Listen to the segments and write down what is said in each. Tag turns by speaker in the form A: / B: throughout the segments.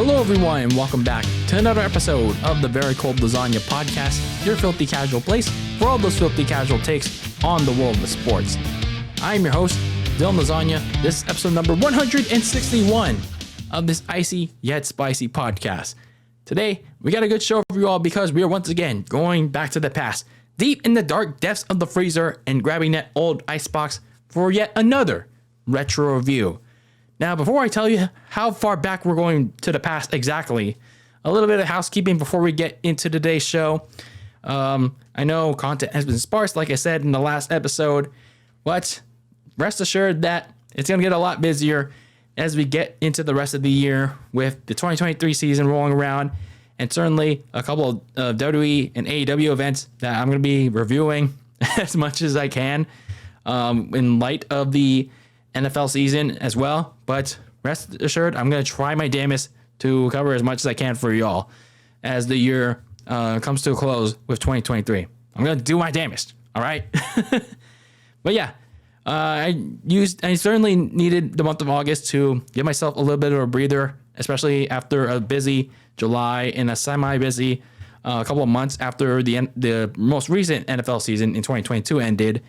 A: Hello everyone and welcome back to another episode of the Very Cold Lasagna podcast, your filthy casual place for all those filthy casual takes on the world of sports. I'm your host, DylanLasagna. This is episode number 161 of this icy yet spicy podcast. Today, we got a good show for you all because we are once again going back to the past, deep in the dark depths of the freezer and grabbing that old icebox for yet another retro review. Now, before I tell you how far back we're going to the past exactly, a little bit of housekeeping before we get into today's show. I know content has been sparse, like I said in the last episode, but rest assured that it's going to get a lot busier as we get into the rest of the year with the 2023 season rolling around, and certainly a couple of WWE and AEW events that I'm going to be reviewing as much as I can in light of the NFL season as well. But rest assured, I'm going to try my damnedest to cover as much as I can for y'all as the year comes to a close with 2023. I'm going to do my damnedest. All right. But yeah, I certainly needed the month of August to give myself a little bit of a breather, especially after a busy July and a semi-busy couple of months after the most recent NFL season in 2022 ended.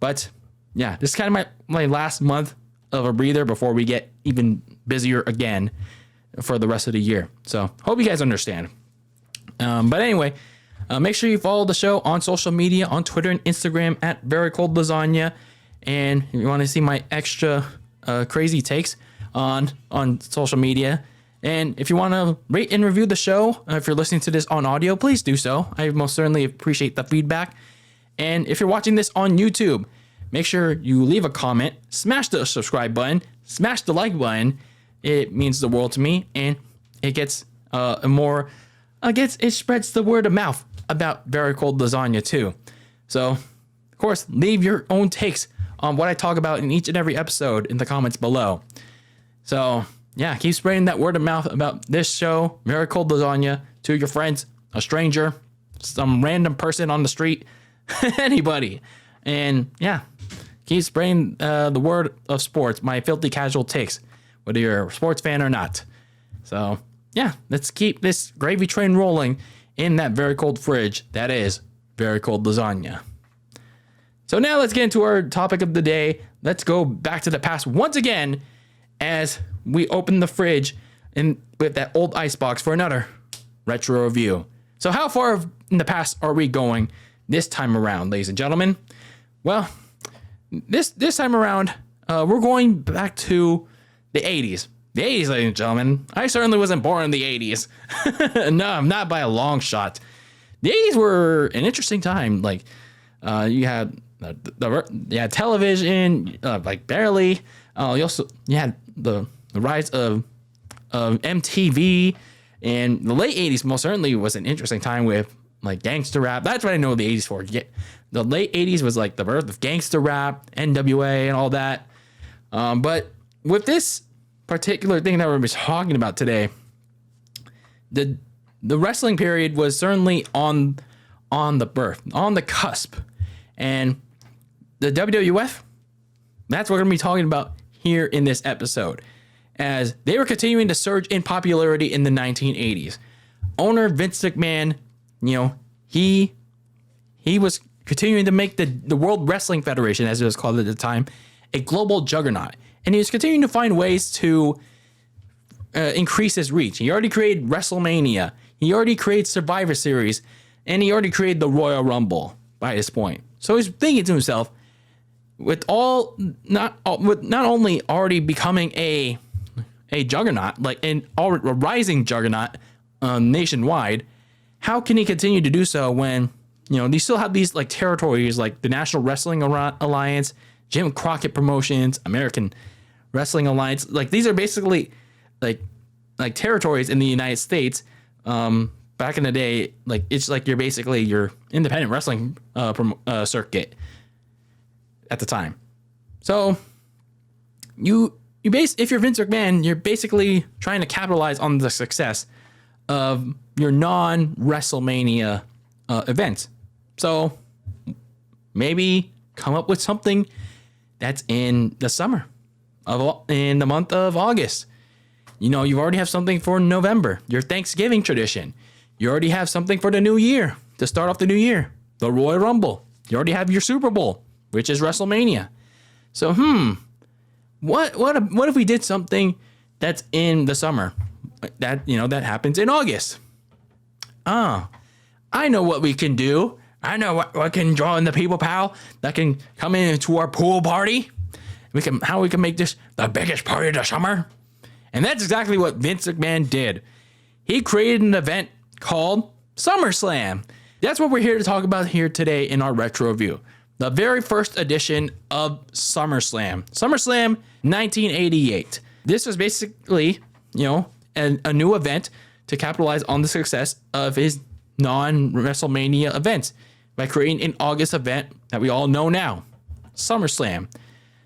A: But yeah, this is kind of my last month of a breather before we get even busier again for the rest of the year. So hope you guys understand. But anyway, make sure you follow the show on social media, on Twitter and Instagram at Very Cold Lasagna. And if you want to see my extra crazy takes on social media. And if you want to rate and review the show, if you're listening to this on audio, please do so. I most certainly appreciate the feedback. And if you're watching this on YouTube, make sure you leave a comment, smash the subscribe button, smash the like button. It means the world to me, and it gets it spreads the word of mouth about Very Cold Lasagna too. So, of course, leave your own takes on what I talk about in each and every episode in the comments below. So, yeah, keep spreading that word of mouth about this show, Very Cold Lasagna, to your friends, a stranger, some random person on the street, anybody. And yeah, keep spreading the word of sports, my filthy casual takes, whether you're a sports fan or not. So yeah, let's keep this gravy train rolling in that very cold fridge that is Very Cold Lasagna. So now let's get into our topic of the day. Let's go back to the past once again as we open the fridge with that old icebox for another retro review. So how far in the past are we going this time around, ladies and gentlemen? Well, this time around, we're going back to the 80s. The 80s, ladies and gentlemen. I certainly wasn't born in the 80s. No, I'm not by a long shot. The 80s were an interesting time. Like, you had television, like barely. You had the rise of MTV, and the late 80s most certainly was an interesting time with like gangster rap. That's what I know the 80s for. The late 80s was like the birth of gangster rap, NWA, and all that. But with this particular thing that we're talking about today, the wrestling period was certainly on the cusp. And the WWF, that's what we're going to be talking about here in this episode, as they were continuing to surge in popularity in the 1980s. Owner Vince McMahon, he was continuing to make the World Wrestling Federation, as it was called at the time, a global juggernaut. And he was continuing to find ways to increase his reach. He already created WrestleMania. He already created Survivor Series. And he already created the Royal Rumble by this point. So he's thinking to himself, with not only already becoming a juggernaut, like a rising juggernaut nationwide, how can he continue to do so when they still have these like territories like the National Wrestling Alliance, Jim Crockett Promotions, American Wrestling Alliance? Like these are basically like territories in the United States. Back in the day, like it's like you're basically your independent wrestling circuit at the time. So if you're Vince McMahon, you're basically trying to capitalize on the success of your non-WrestleMania events. So maybe come up with something that's in the summer in the month of August. You already have something for November, your Thanksgiving tradition. You already have something for the new year, to start off the new year, the Royal Rumble. You already have your Super Bowl, which is WrestleMania. So, what if we did something that's in the summer, that happens in August? I know what we can do. I know what can draw in the people, pal, that can come into our pool party. How we can make this the biggest party of the summer. And that's exactly what Vince McMahon did. He created an event called Summerslam. That's what we're here to talk about here today in our retro review. The very first edition of SummerSlam. SummerSlam 1988. This was basically, a new event to capitalize on the success of his non-WrestleMania events by creating an August event that we all know now, SummerSlam.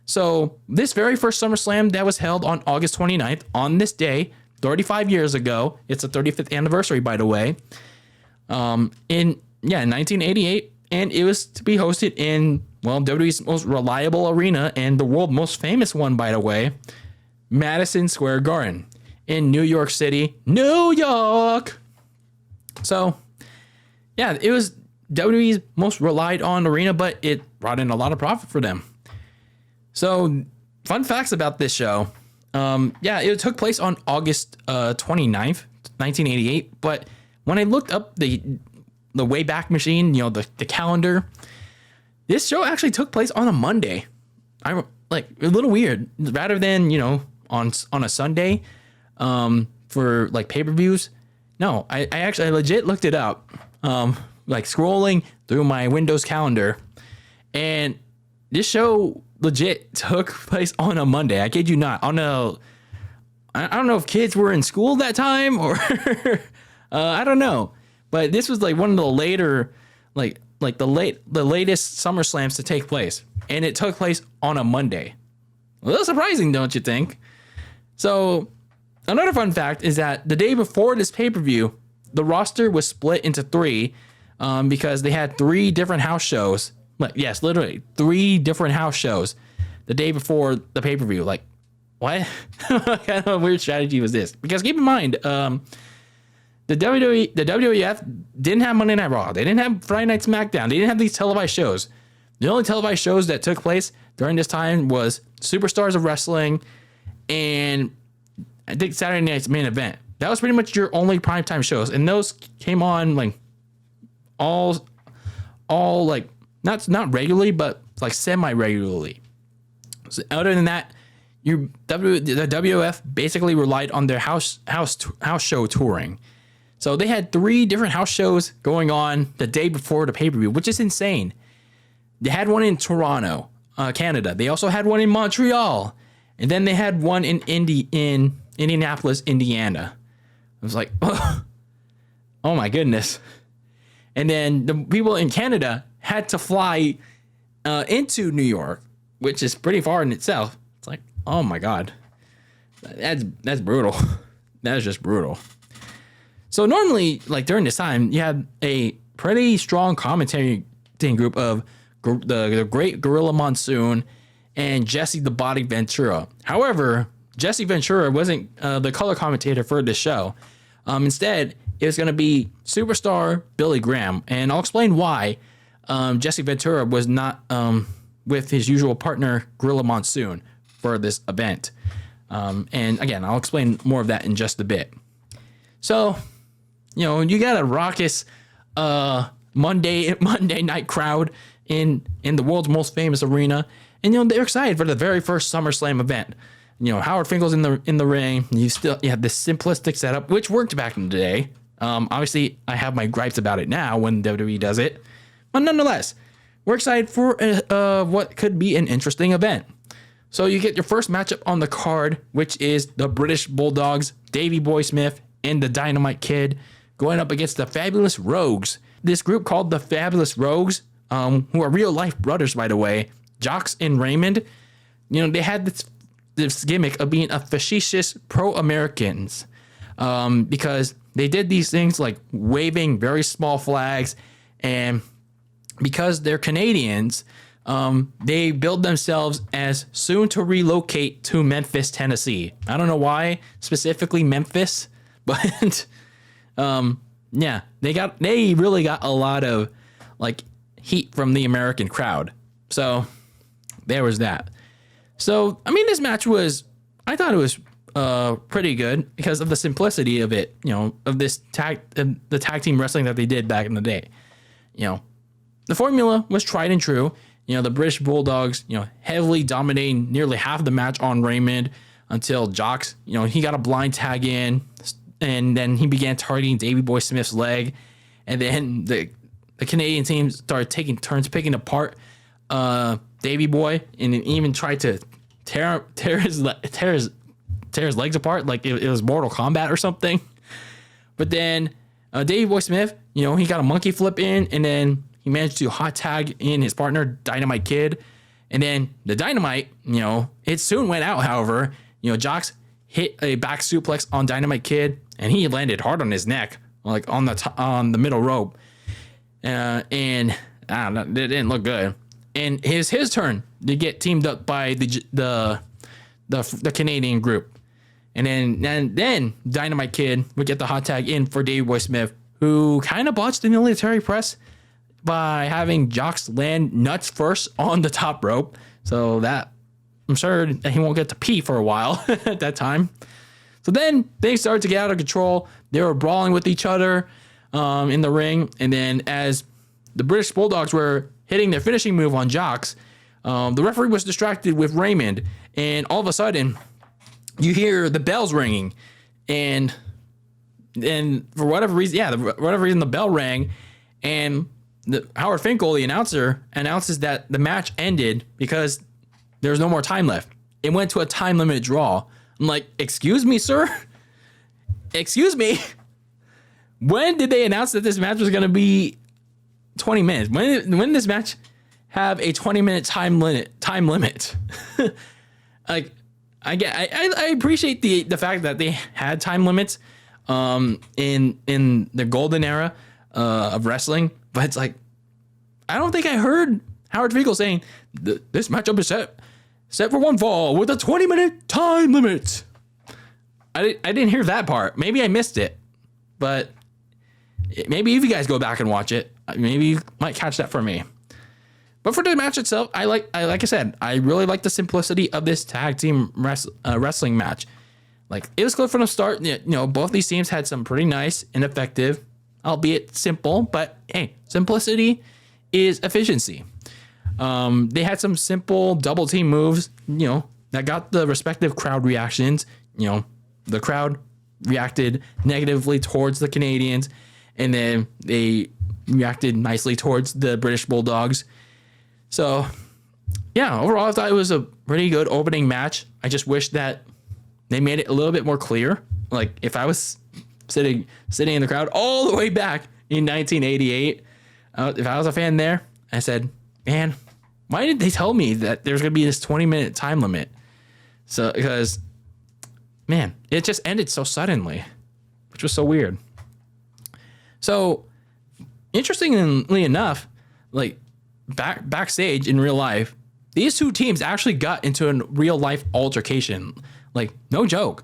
A: So this very first SummerSlam that was held on August 29th, on this day, 35 years ago, it's the 35th anniversary, by the way, in 1988, and it was to be hosted in, WWE's most reliable arena and the world's most famous one, by the way, Madison Square Garden in New York City, New York. So, yeah, it was WWE's most relied on arena, but it brought in a lot of profit for them. So, fun facts about this show. It took place on August 29th, 1988. But when I looked up the Wayback Machine, the calendar, this show actually took place on a Monday. A little weird. Rather than, on a Sunday for pay-per-views. No, I actually legit looked it up. Scrolling through my Windows calendar, and this show legit took place on a Monday. I kid you not. I don't know if kids were in school that time or I don't know. But this was one of the later the latest SummerSlams to take place, and it took place on a Monday. A little surprising, don't you think? So, another fun fact is that the day before this pay-per-view, the roster was split into three because they had three different house shows. Yes, literally 3 different house shows the day before the pay-per-view. What? What kind of weird strategy was this? Because keep in mind, the WWF didn't have Monday Night Raw. They didn't have Friday Night SmackDown. They didn't have these televised shows. The only televised shows that took place during this time was Superstars of Wrestling and I think Saturday Night's Main Event. That was pretty much your only primetime shows. And those came on all not regularly, but semi-regularly. So other than that, the WWF basically relied on their house show touring. So they had 3 different house shows going on the day before the pay-per-view, which is insane. They had one in Toronto, Canada. They also had one in Montreal, and then they had one in Indianapolis, Indiana. I was like, oh my goodness. And then the people in Canada had to fly into New York, which is pretty far in itself. It's like, oh my God, that's brutal. That is just brutal. So normally, during this time, you have a pretty strong commentary group of the Great Gorilla Monsoon and Jesse the Body Ventura. However, Jesse Ventura wasn't the color commentator for this show. Instead, it was going to be superstar Billy Graham, and I'll explain why Jesse Ventura was not with his usual partner Gorilla Monsoon for this event. And again, I'll explain more of that in just a bit. So, you got a raucous Monday night crowd in the world's most famous arena, and they're excited for the very first SummerSlam event. Howard Finkel's in the ring. You have this simplistic setup, which worked back in the day. Obviously, I have my gripes about it now when WWE does it, but nonetheless, we're excited for what could be an interesting event. So you get your first matchup on the card, which is the British Bulldogs, Davey Boy Smith, and the Dynamite Kid, going up against the Fabulous Rogues. This group called the Fabulous Rogues, who are real life brothers, by the way, Jocks and Raymond. They had this gimmick of being a facetious pro-Americans because they did these things like waving very small flags, and because they're Canadians, they billed themselves as soon to relocate to Memphis, Tennessee. I don't know why specifically Memphis, but yeah, they really got a lot of like heat from the American crowd. So there was that. So I mean, this match I thought it was pretty good because of the simplicity of it, of this the tag team wrestling that they did back in the day. The formula was tried and true. The British Bulldogs, heavily dominating nearly half of the match on Raymond until Jocks, he got a blind tag in, and then he began targeting Davey Boy Smith's leg, and then the Canadian team started taking turns picking apart Davey Boy, and even tried to tear his legs apart like it was Mortal Kombat or something. But then Davey Boy Smith, he got a monkey flip in, and then he managed to hot tag in his partner, Dynamite Kid. And then the Dynamite, it soon went out, however. Jocks hit a back suplex on Dynamite Kid, and he landed hard on his neck, like on the middle rope. And I don't know, it didn't look good. And his turn to get teamed up by the Canadian group. And then Dynamite Kid would get the hot tag in for Davey Boy Smith, who kind of botched the military press by having Jocks land nuts first on the top rope. So that, I'm sure that he won't get to pee for a while at that time. So then things started to get out of control. They were brawling with each other in the ring. And then as the British Bulldogs were hitting their finishing move on Jocks, the referee was distracted with Raymond. And all of a sudden, you hear the bells ringing. And for whatever reason, the bell rang. And Howard Finkel, the announcer, announces that the match ended because there's no more time left. It went to a time limit draw. I'm like, excuse me, sir? Excuse me? When did they announce that this match was going to be 20 minutes? When did this match have a 20-minute time limit? Like, I appreciate the fact that they had time limits in the golden era of wrestling. But it's like, I don't think I heard Howard Finkel saying this matchup is set for one fall with a 20-minute time limit. I didn't hear that part. Maybe I missed it, but maybe if you guys go back and watch it, maybe you might catch that for me. But for the match itself, like I said, I really like the simplicity of this tag team wrestling match. Like, it was good from the start. Both these teams had some pretty nice and effective, albeit simple, but hey, simplicity is efficiency. They had some simple double team moves, that got the respective crowd reactions. The crowd reacted negatively towards the Canadians, and then they reacted nicely towards the British Bulldogs. So, yeah, overall, I thought it was a pretty good opening match. I just wish that they made it a little bit more clear. Like, if I was sitting in the crowd all the way back in 1988, if I was a fan there, I said, man, why did they tell me that there's going to be this 20-minute time limit? So, because, man, it just ended so suddenly, which was so weird. So, interestingly enough, like, backstage in real life, these two teams actually got into a real life altercation. Like, no joke.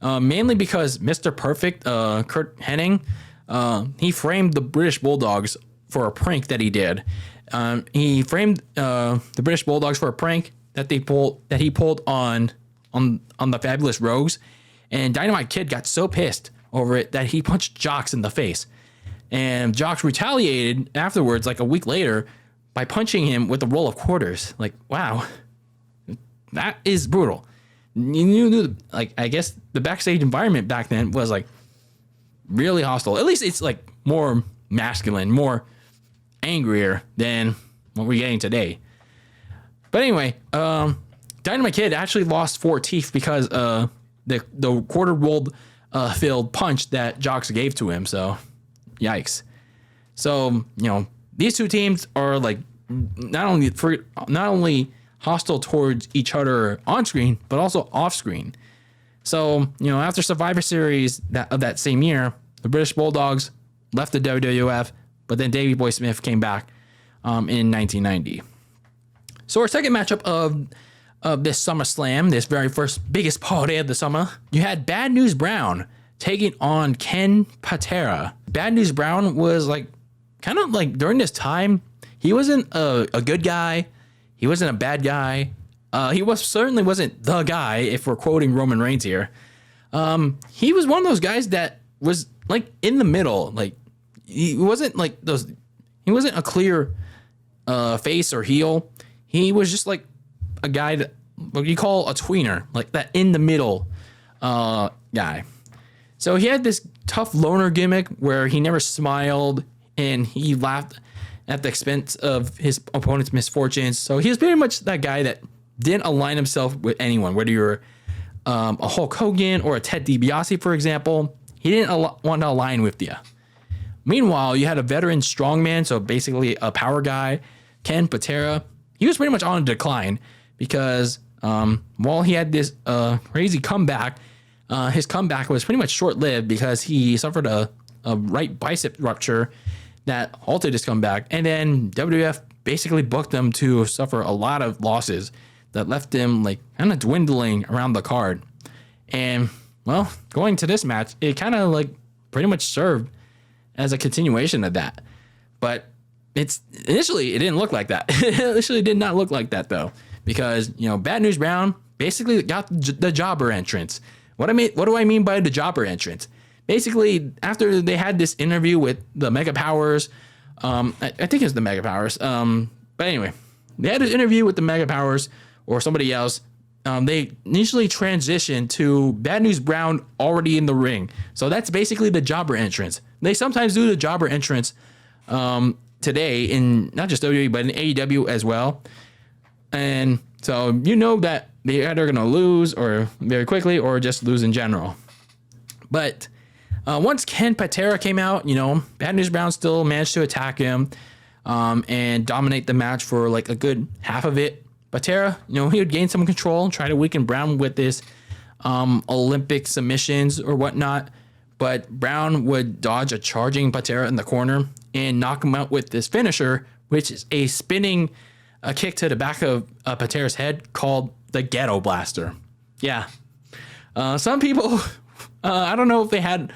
A: Mainly because Mr. Perfect, Kurt Hennig, he framed the British Bulldogs for a prank that he did. He framed the British Bulldogs for a prank that he pulled on the Fabulous Rogues, and Dynamite Kid got so pissed over it that he punched Jocks in the face. And Jocks retaliated afterwards, like a week later, by punching him with a roll of quarters. Like, wow, that is brutal. You knew, like, I guess the backstage environment back then was like really hostile. At least it's like more masculine, more angrier than what we're getting today. But anyway, Dynamite Kid actually lost 4 teeth because the quarter rolled filled punch that Jocks gave to him. So, yikes. So, these two teams are like not only hostile towards each other on screen, but also off screen. So, after Survivor Series of that same year, the British Bulldogs left the WWF, but then Davey Boy Smith came back in 1990. So our second matchup of this SummerSlam, this very first biggest party of the summer, you had Bad News Brown taking on Ken Patera. Bad News Brown was like, kind of like during this time, he wasn't a good guy. He wasn't a bad guy. He certainly wasn't the guy, if we're quoting Roman Reigns here. He was one of those guys that was like in the middle. Like he wasn't like those. He wasn't a clear face or heel. He was just like a guy that what you call a tweener, like that in the middle guy. So he had this tough loner gimmick where he never smiled and he laughed at the expense of his opponent's misfortunes. So he was pretty much that guy that didn't align himself with anyone, whether you're a Hulk Hogan or a Ted DiBiase, for example. He didn't want to align with you. Meanwhile, you had a veteran strongman, so basically a power guy, Ken Patera. He was pretty much on a decline because while he had this crazy comeback, his comeback was pretty much short-lived because he suffered a right bicep rupture that halted his comeback. And then WWF basically booked him to suffer a lot of losses that left him like kind of dwindling around the card. And well, going to this match, it kind of like pretty much served as a continuation of that. But initially it didn't look like that. It initially did not look like that though, because Bad News Brown basically got the jobber entrance. What do I mean by the jobber entrance? Basically, after they had this interview with the Mega Powers, I think it's the Mega Powers. But anyway, they had an interview with the Mega Powers or somebody else. They initially transitioned to Bad News Brown already in the ring. So that's basically the jobber entrance. They sometimes do the jobber entrance today in not just WWE, but in AEW as well. And so that they're either going to lose or very quickly or just lose in general. But once Ken Patera came out, Bad News Brown still managed to attack him and dominate the match for like a good half of it. Patera, he would gain some control, try to weaken Brown with this Olympic submissions or whatnot. But Brown would dodge a charging Patera in the corner and knock him out with this finisher, which is a spinning kick to the back of Patera's head called the Ghetto Blaster. Yeah. Some people, I don't know if they had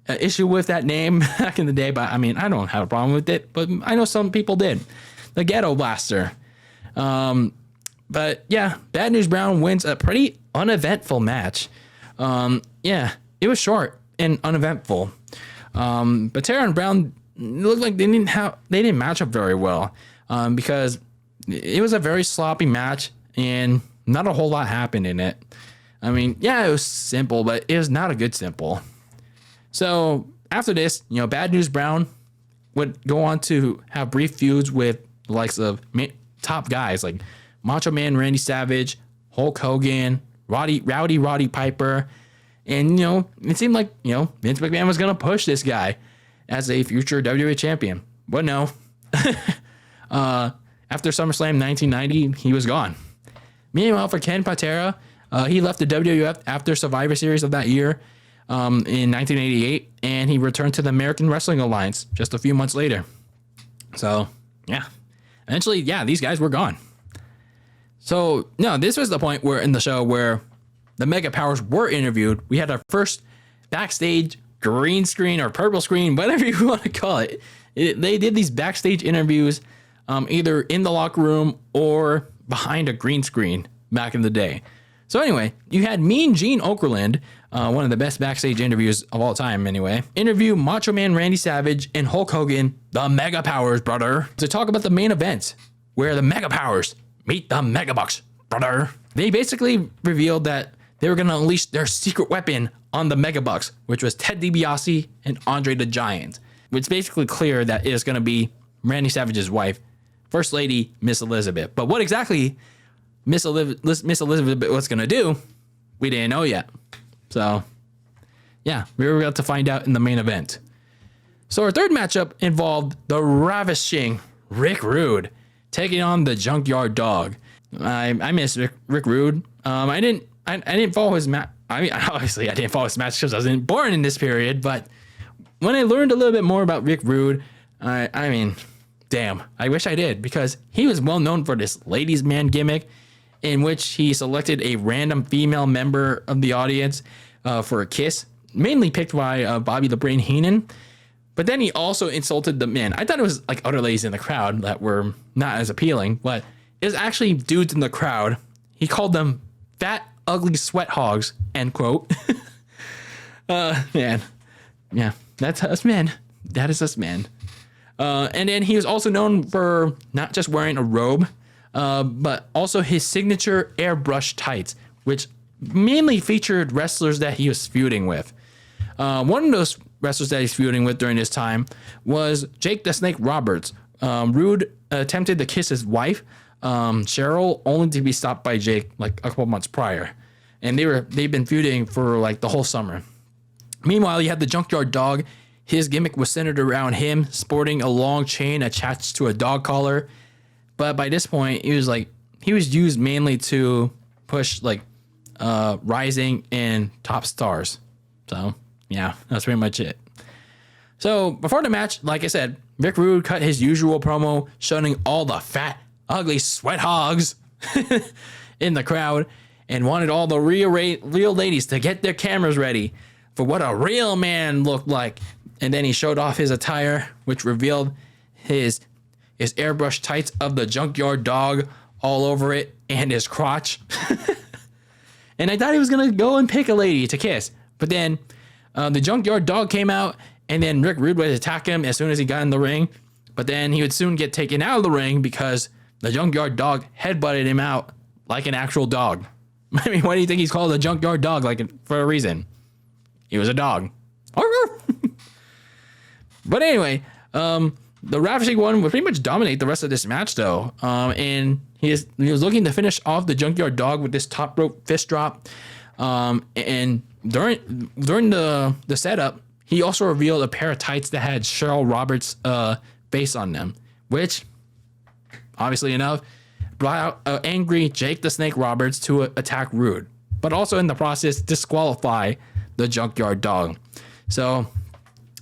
A: an issue with that name back in the day, but I mean, I don't have a problem with it, but I know some people did. The Ghetto Blaster. But yeah, Bad News Brown wins a pretty uneventful match. Yeah, it was short and uneventful. Patera and Brown looked like they didn't match up very well because it was a very sloppy match and not a whole lot happened in it. I mean, yeah, it was simple, but it was not a good simple. So after this, Bad News Brown would go on to have brief feuds with the likes of top guys like Macho Man Randy Savage, Hulk Hogan, Rowdy Roddy Piper. And, it seemed like, Vince McMahon was going to push this guy as a future WWE champion. But no. After SummerSlam 1990, he was gone. Meanwhile, for Ken Patera, he left the WWF after Survivor Series of that year in 1988, and he returned to the American Wrestling Alliance just a few months later. So, yeah. Eventually, yeah, these guys were gone. So, no, this was the point where in the show where the Mega Powers were interviewed. We had our first backstage green screen or purple screen, whatever you want to call it. They did these backstage interviews either in the locker room or behind a green screen back in the day. So anyway, you had Mean Gene Okerland, one of the best backstage interviews of all time anyway, interview Macho Man Randy Savage and Hulk Hogan, the Mega Powers, brother, to talk about the main event where the Mega Powers meet the Mega Bucks, brother. They basically revealed that they were going to unleash their secret weapon on the Mega Bucks, which was Ted DiBiase and Andre the Giant. It's basically clear that it is going to be Randy Savage's wife, First Lady Miss Elizabeth. But what exactly Miss Elizabeth was going to do, we didn't know yet. So, yeah, we were about to find out in the main event. So our third matchup involved the ravishing Rick Rude taking on the Junkyard Dog. I miss Rick Rude. I didn't follow his match. I mean, obviously I didn't follow his match because I wasn't born in this period. But when I learned a little bit more about Rick Rude, I mean, damn, I wish I did, because he was well known for this ladies' man gimmick in which he selected a random female member of the audience for a kiss, mainly picked by Bobby the Brain Heenan. But then he also insulted the men. I thought it was like other ladies in the crowd that were not as appealing, but it was actually dudes in the crowd. He called them fat, ugly sweat hogs, end quote. Man. Yeah, that's us men. That is us men. And then he was also known for not just wearing a robe, but also his signature airbrush tights, which mainly featured wrestlers that he was feuding with. One of those wrestlers that he's feuding with during this time was Jake the Snake Roberts. Rude attempted to kiss his wife, Cheryl, only to be stopped by Jake like a couple months prior. And they've been feuding for like the whole summer. Meanwhile, you had the Junkyard Dog. His gimmick was centered around him sporting a long chain attached to a dog collar. But by this point, he was used mainly to push like rising and top stars. So yeah, that's pretty much it. So before the match, like I said, Rick Rude cut his usual promo showing all the fat, ugly sweat hogs in the crowd and wanted all the real ladies to get their cameras ready for what a real man looked like. And then he showed off his attire, which revealed his airbrush tights of the Junkyard Dog all over it and his crotch. And I thought he was going to go and pick a lady to kiss. But then the Junkyard Dog came out, and then Rick Rude would attack him as soon as he got in the ring. But then he would soon get taken out of the ring because the Junkyard Dog headbutted him out like an actual dog. I mean, why do you think he's called a Junkyard Dog? Like, for a reason. He was a dog. But anyway, the Ravishing One would pretty much dominate the rest of this match, though. And he was looking to finish off the Junkyard Dog with this top rope fist drop. And during the setup, he also revealed a pair of tights that had Cheryl Roberts' face on them, which, obviously enough, brought out angry Jake the Snake Roberts to attack Rude, but also in the process disqualify the Junkyard Dog. So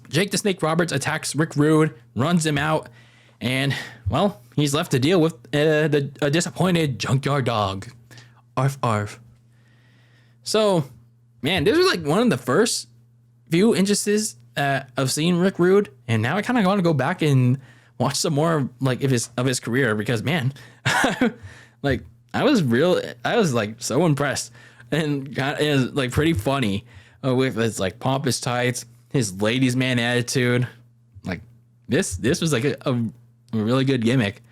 A: Jake the Snake Roberts attacks Rick Rude, runs him out, and, well, he's left to deal with a disappointed Junkyard Dog. Arf, arf. So, man, this was like one of the first few instances of seeing Rick Rude, and now I kind of want to go back and watch some more like of his career, because, man, like I was like so impressed, and it was like pretty funny with his like pompous tights, his ladies man attitude. Like this was like a really good gimmick,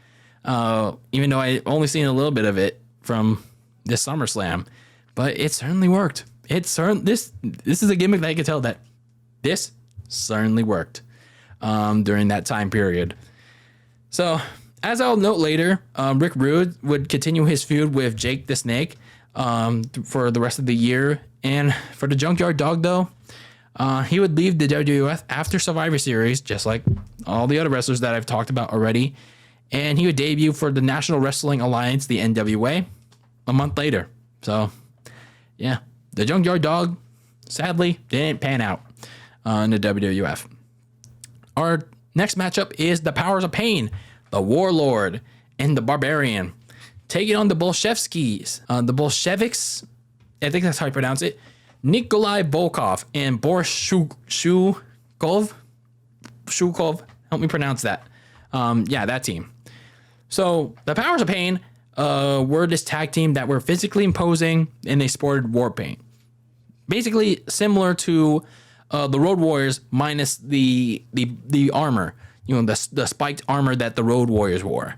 A: even though I only seen a little bit of it from this SummerSlam, but it certainly worked. This is a gimmick that I could tell that this certainly worked during that time period. So, as I'll note later, Rick Rude would continue his feud with Jake the Snake for the rest of the year. And for the Junkyard Dog, though, he would leave the WWF after Survivor Series, just like all the other wrestlers that I've talked about already. And he would debut for the National Wrestling Alliance, the NWA, a month later. So, yeah, the Junkyard Dog, sadly, didn't pan out in the WWF. Our next matchup is the Powers of Pain, the Warlord, and the Barbarian, taking on the Bolsheviks. The Bolsheviks, I think that's how you pronounce it, Nikolai Volkov and Boris Shukov. Help me pronounce that. Yeah, that team. So the Powers of Pain were this tag team that were physically imposing, and they sported war paint. Basically similar to the Road Warriors minus the armor, the spiked armor that the Road Warriors wore.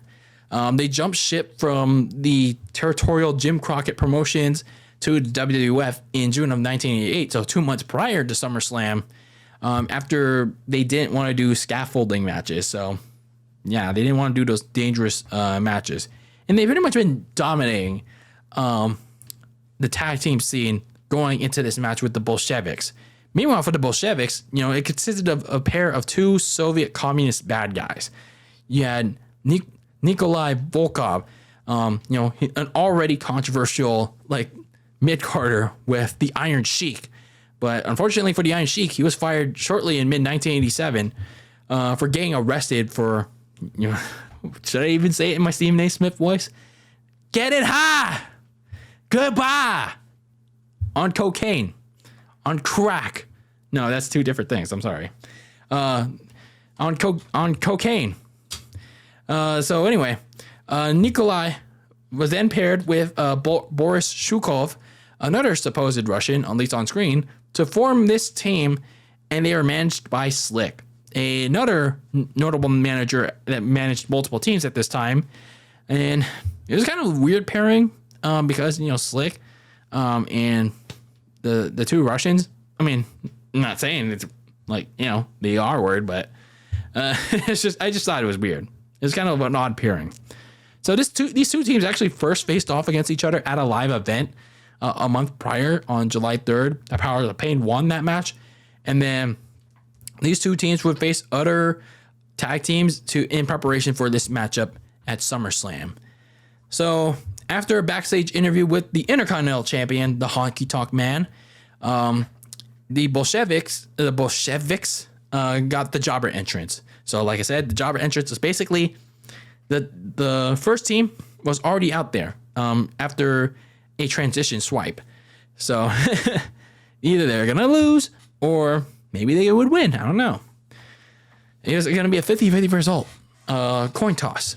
A: They jumped ship from the territorial Jim Crockett Promotions to the WWF in June of 1988, so 2 months prior to SummerSlam, after they didn't want to do scaffolding matches. So, yeah, they didn't want to do those dangerous matches. And they've pretty much been dominating the tag team scene going into this match with the Bolsheviks. Meanwhile, for the Bolsheviks, it consisted of a pair of two Soviet communist bad guys. You had Nikolai Volkov, an already controversial mid-carder with the Iron Sheik. But unfortunately for the Iron Sheik, he was fired shortly in mid-1987 for getting arrested for you know, should I even say it in my Stephen A. Smith voice? Get it high. Goodbye. On cocaine. On crack. No, that's two different things. I'm sorry. On cocaine. So anyway, Nikolai was then paired with Boris Shukov, another supposed Russian, at least on screen, to form this team, and they were managed by Slick, another notable manager that managed multiple teams at this time. And it was kind of a weird pairing because, you know, Slick and the two Russians. I mean, I'm not saying it's like, you know, the R word, but I just thought it was weird. It was kind of an odd pairing. So these two teams actually first faced off against each other at a live event a month prior on July 3rd. The Powers of Pain won that match. And then these two teams would face other tag teams in preparation for this matchup at SummerSlam. So after a backstage interview with the Intercontinental Champion, the Honky Tonk Man, the Bolsheviks got the jobber entrance. So like I said, the jobber entrance is basically the first team was already out there after a transition swipe. So either they're going to lose or maybe they would win. I don't know. It was going to be a 50-50 result. Coin toss.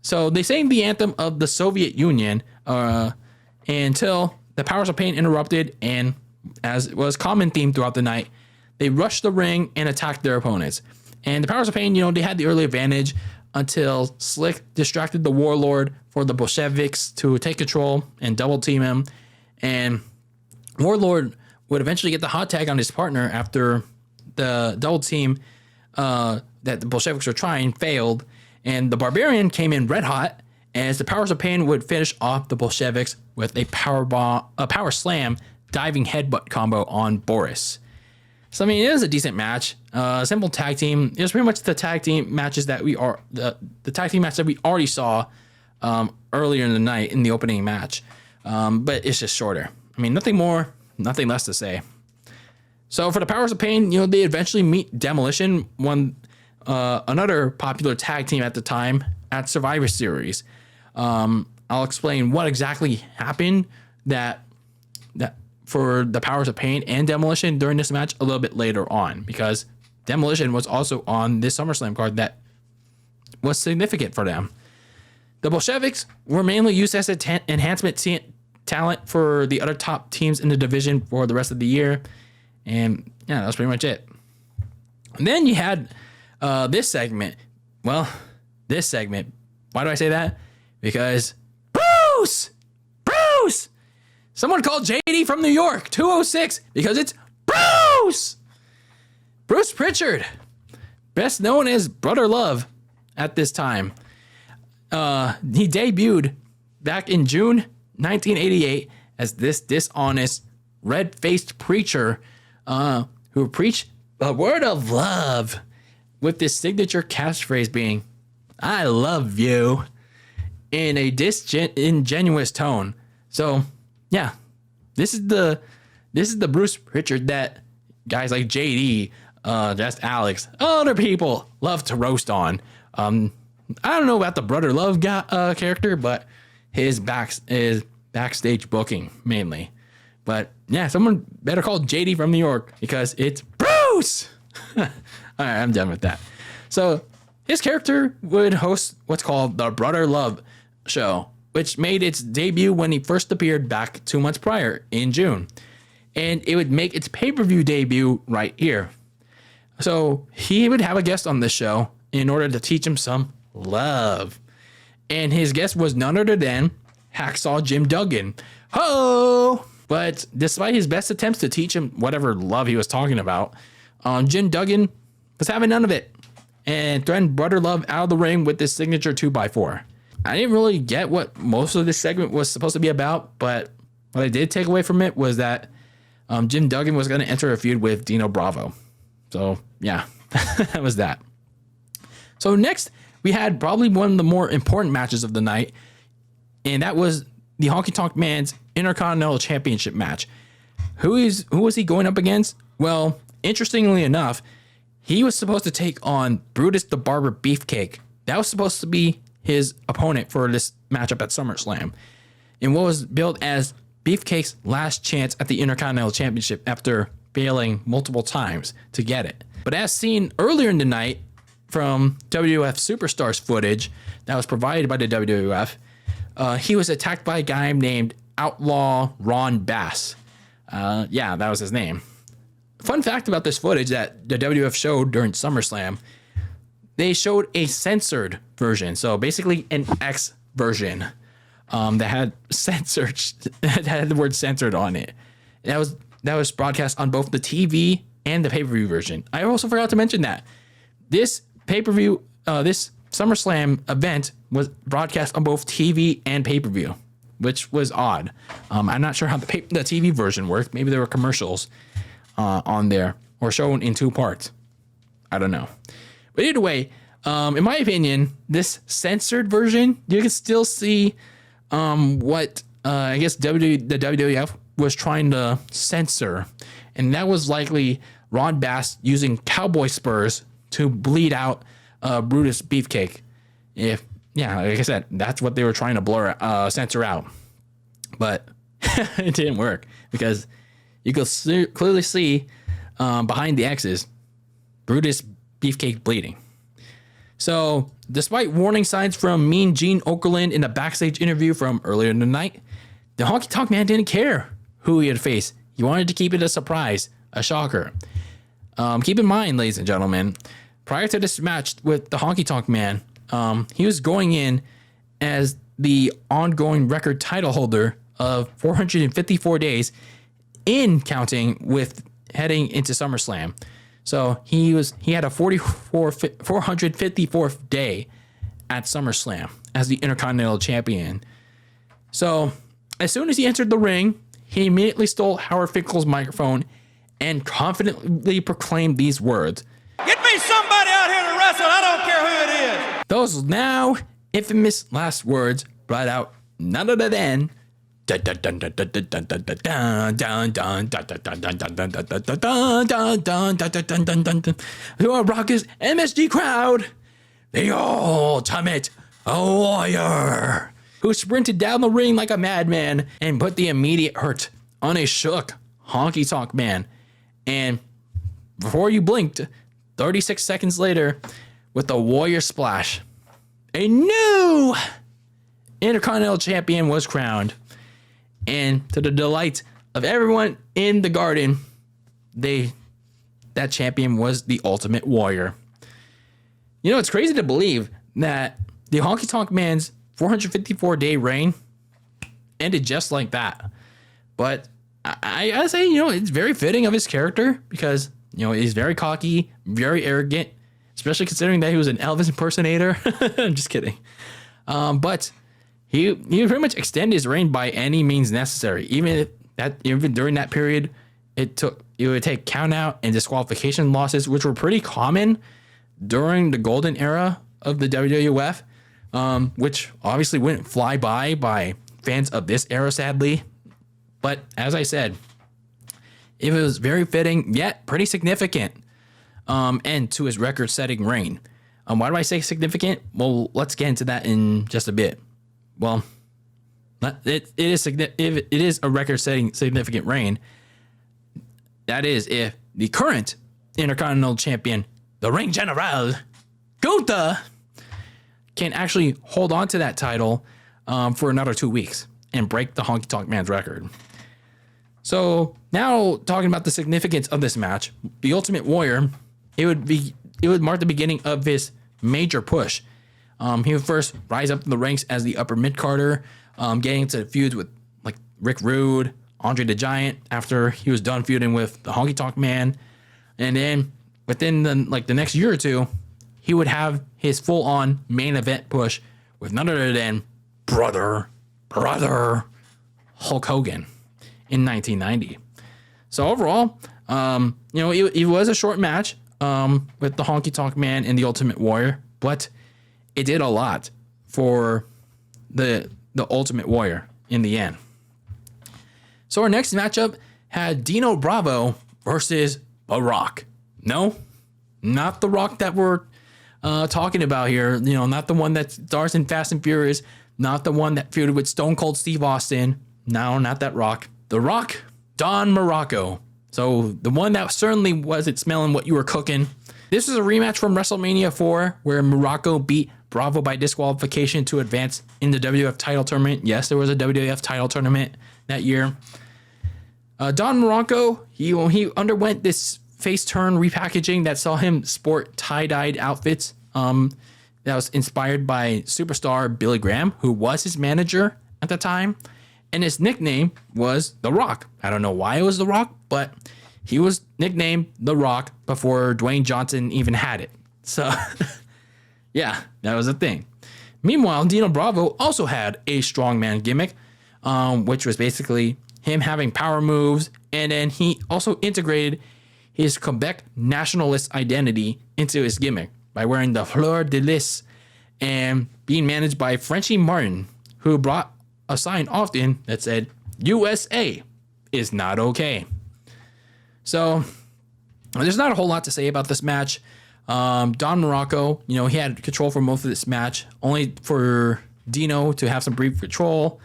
A: So they sang the anthem of the Soviet Union until the Powers of Pain interrupted, and as was common theme throughout the night, they rushed the ring and attacked their opponents. And the Powers of Pain, you know, they had the early advantage until Slick distracted the Warlord for the Bolsheviks to take control and double team him. And Warlord would eventually get the hot tag on his partner after the double team that the Bolsheviks were trying failed. And the Barbarian came in red hot as the Powers of Pain would finish off the Bolsheviks with a power slam diving headbutt combo on Boris. So I mean, it was a decent match. Simple tag team. It was pretty much the tag team matches that the tag team match that we already saw earlier in the night in the opening match. But it's just shorter. I mean, nothing more, nothing less to say. So for the Powers of Pain, you know, they eventually meet Demolition, another popular tag team at the time at Survivor Series. I'll explain what exactly happened that for the Powers of Pain and Demolition during this match a little bit later on, because Demolition was also on this SummerSlam card that was significant for them. The Bolsheviks were mainly used as enhancement talent for the other top teams in the division for the rest of the year. And yeah, that was pretty much it. And then you had this segment. Well, this segment. Why do I say that? Because Bruce! Someone called JD from New York, 206, because it's Bruce! Bruce Pritchard, best known as Brother Love at this time. He debuted back in June 1988 as this dishonest, red-faced preacher who preached the word of love with this signature catchphrase being, "I love you," in a disingenuous tone. So, yeah, this is the Bruce Pritchard that guys like JD, just Alex, other people love to roast on. I don't know about the Brother Love character, but his backstage booking mainly. But yeah, someone better call JD from New York because it's Bruce. All right, I'm done with that. So his character would host what's called the Brother Love show, which made its debut when he first appeared back 2 months prior in June. And it would make its pay-per-view debut right here. So he would have a guest on this show in order to teach him some love. And his guest was none other than Hacksaw Jim Duggan. Ho! But despite his best attempts to teach him whatever love he was talking about, Jim Duggan was having none of it and threatened Brother Love out of the ring with this signature 2x4. I didn't really get what most of this segment was supposed to be about, but what I did take away from it was that Jim Duggan was going to enter a feud with Dino Bravo. So, yeah, that was that. So next, we had probably one of the more important matches of the night, and that was the Honky Tonk Man's Intercontinental Championship match. Who was he going up against? Well, interestingly enough, he was supposed to take on Brutus the Barber Beefcake that was supposed to be his opponent for this matchup at SummerSlam, in what was billed as Beefcake's last chance at the Intercontinental Championship after failing multiple times to get it. But as seen earlier in the night from WWF Superstars footage that was provided by the WWF, he was attacked by a guy named Outlaw Ron Bass. Yeah, that was his name. Fun fact about this footage that the WWF showed during SummerSlam, they showed a censored version. So basically an X version that had that had the word censored on it. That was broadcast on both the TV and the pay-per-view version. I also forgot to mention that this pay-per-view, this SummerSlam event was broadcast on both TV and pay-per-view, which was odd. I'm not sure how the TV version worked. Maybe there were commercials on there or shown in 2 parts. I don't know. But either way, in my opinion, this censored version, you can still see what I guess the WWF was trying to censor. And that was likely Ron Bass using cowboy spurs to bleed out Brutus Beefcake. Like I said, that's what they were trying to censor out. But it didn't work because you could clearly see behind the X's, Brutus Beefcake bleeding. So, despite warning signs from Mean Gene Okerland in a backstage interview from earlier in the night, the Honky Tonk Man didn't care who he had faced. He wanted to keep it a surprise, a shocker. Keep in mind, ladies and gentlemen, prior to this match with the Honky Tonk Man, he was going in as the ongoing record title holder of 454 days in counting with heading into SummerSlam. So he had a 454th day at SummerSlam as the Intercontinental Champion. So as soon as he entered the ring, he immediately stole Howard Finkel's microphone and confidently proclaimed these words:
B: "Get me somebody out here to wrestle. I don't care who it is."
A: Those now infamous last words brought out none other than to our raucous MSG crowd, the Ultimate Warrior, who sprinted down the ring like a madman and put the immediate hurt on a shook Honky Tonk Man. And before you blinked, 36 seconds later, with the Warrior Splash, a new Intercontinental Champion was crowned. And to the delight of everyone in the garden, that champion was the Ultimate Warrior. You know, it's crazy to believe that the Honky Tonk Man's 454-day reign ended just like that. But I gotta say, it's very fitting of his character because, he's very cocky, very arrogant, especially considering that he was an Elvis impersonator. I'm just kidding. But he pretty much extended his reign by any means necessary. Even during that period, it would take count out and disqualification losses, which were pretty common during the golden era of the WWF, which obviously wouldn't fly by fans of this era, sadly. But as I said, it was very fitting, yet pretty significant end to his record-setting reign. Why do I say significant? Well, let's get into that in just a bit. Well, it is a record-setting significant reign. That is, if the current Intercontinental Champion, the Ring General, Gunther, can actually hold on to that title for another 2 weeks and break the Honky Tonk Man's record. So now talking about the significance of this match, the Ultimate Warrior, it would mark the beginning of his major push. He would first rise up in the ranks as the upper mid-carder, getting into feuds with like Rick Rude, Andre the Giant after he was done feuding with the Honky Tonk Man. And then within the next year or two, he would have his full-on main event push with none other than brother Hulk Hogan in 1990. So overall, it was a short match with the Honky Tonk Man and the Ultimate Warrior, but it did a lot for the Ultimate Warrior in the end. So our next matchup had Dino Bravo versus The Rock. No, not The Rock that we're talking about here. You know, not the one that stars in Fast and Furious, not the one that feuded with Stone Cold Steve Austin. No, not that Rock. The Rock, Don Morocco. So the one that certainly wasn't smelling what you were cooking. This is a rematch from WrestleMania 4 where Morocco beat Bravo by disqualification to advance in the WWF title tournament. Yes, there was a WWF title tournament that year. Don Morocco, he underwent this face turn repackaging that saw him sport tie-dyed outfits that was inspired by superstar Billy Graham, who was his manager at the time. And his nickname was The Rock. I don't know why it was The Rock, but he was nicknamed The Rock before Dwayne Johnson even had it. So, yeah, that was a thing. Meanwhile, Dino Bravo also had a strongman gimmick, which was basically him having power moves. And then he also integrated his Quebec nationalist identity into his gimmick by wearing the fleur de lis and being managed by Frenchie Martin, who brought a sign often that said, USA is not okay. So there's not a whole lot to say about this match. Don Morocco, you know, he had control for most of this match, only for Dino to have some brief control.